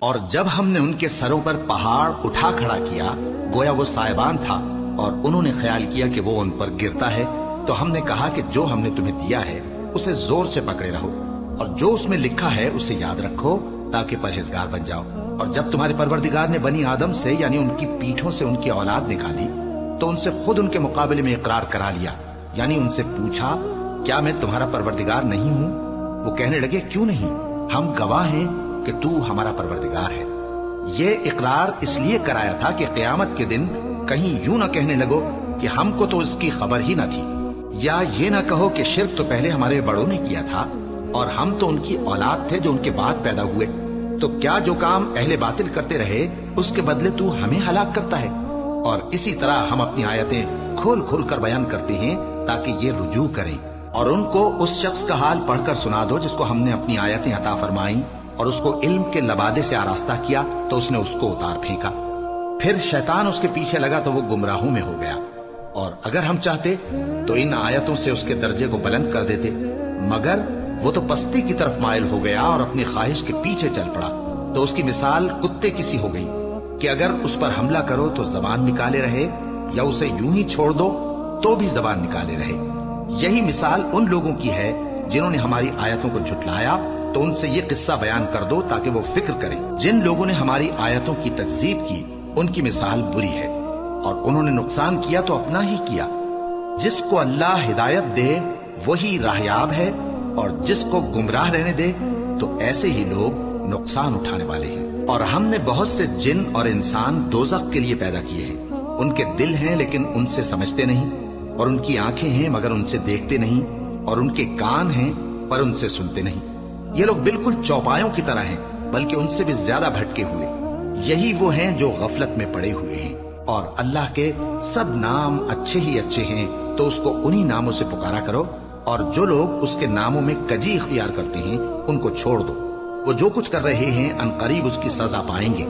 اور جب ہم نے ان کے سروں پر پہاڑ اٹھا کھڑا کیا گویا وہ سائبان تھا، اور انہوں نے خیال کیا کہ وہ ان پر گرتا ہے، تو ہم نے کہا کہ جو ہم نے تمہیں دیا ہے اسے زور سے پکڑے رہو، اور جو اس میں لکھا ہے اسے یاد رکھو تاکہ پرہیزگار بن جاؤ۔ اور جب تمہارے پروردگار نے بنی آدم سے یعنی ان کی پیٹھوں سے ان کی اولاد نکالی تو ان سے خود ان کے مقابلے میں اقرار کرا لیا، یعنی ان سے پوچھا کیا میں تمہارا پروردگار نہیں ہوں؟ وہ کہنے لگے کیوں نہیں، ہم گواہ ہیں کہ تو ہمارا پروردگار ہے۔ یہ اقرار اس لیے کرایا تھا کہ قیامت کے دن کہیں یوں نہ کہنے لگو کہ ہم کو تو اس کی خبر ہی نہ تھی، یا یہ نہ کہو کہ شرک تو پہلے ہمارے بڑوں نے کیا تھا اور ہم تو ان کی اولاد تھے جو ان کے بعد پیدا ہوئے، تو کیا جو کام اہل باطل کرتے رہے اس کے بدلے تو ہمیں ہلاک کرتا ہے؟ اور اسی طرح ہم اپنی آیتیں کھول کھول کر بیان کرتے ہیں تاکہ یہ رجوع کریں۔ اور ان کو اس شخص کا حال پڑھ کر سنا دو جس کو ہم نے اپنی آیتیں عطا فرمائیں اور اس کو علم کے لبادے سے آراستہ کیا تو اس نے اس کو اتار پھینکا، پھر شیطان اس کے پیچھے لگا تو وہ گمراہوں میں ہو گیا۔ اور اگر ہم چاہتے تو ان آیتوں سے اس کے درجے کو بلند کر دیتے، مگر وہ تو پستی کی طرف مائل ہو گیا اور اپنی خواہش کے پیچھے چل پڑا، تو اس کی مثال کتے کی سی ہو گئی کہ اگر اس پر حملہ کرو تو زبان نکالے رہے، یا اسے یوں ہی چھوڑ دو تو بھی زبان نکالے رہے۔ یہی مثال ان لوگوں کی ہے جنہوں نے ہماری آیتوں کو جھٹلایا، تو ان سے یہ قصہ بیان کر دو تاکہ وہ فکر کریں۔ جن لوگوں نے ہماری آیتوں کی تکذیب کی ان کی مثال بری ہے، اور انہوں نے نقصان کیا تو اپنا ہی کیا۔ جس کو اللہ ہدایت دے وہی راہیاب ہے، اور جس کو گمراہ رہنے دے تو ایسے ہی لوگ نقصان اٹھانے والے ہیں۔ اور ہم نے بہت سے جن اور انسان دوزخ کے لیے پیدا کیے ہیں، ان کے دل ہیں لیکن ان سے سمجھتے نہیں، اور ان کی آنکھیں ہیں مگر ان سے دیکھتے نہیں، اور ان کے کان ہیں پر ان سے سنتے نہیں۔ یہ لوگ بالکل چوپایوں کی طرح ہیں بلکہ ان سے بھی زیادہ بھٹکے ہوئے۔ یہی وہ ہیں جو غفلت میں پڑے ہوئے ہیں۔ اور اللہ کے سب نام اچھے ہی اچھے ہیں، تو اس کو انہی ناموں سے پکارا کرو، اور جو لوگ اس کے ناموں میں کجی اختیار کرتے ہیں ان کو چھوڑ دو۔ وہ جو کچھ کر رہے ہیں عنقریب اس کی سزا پائیں گے۔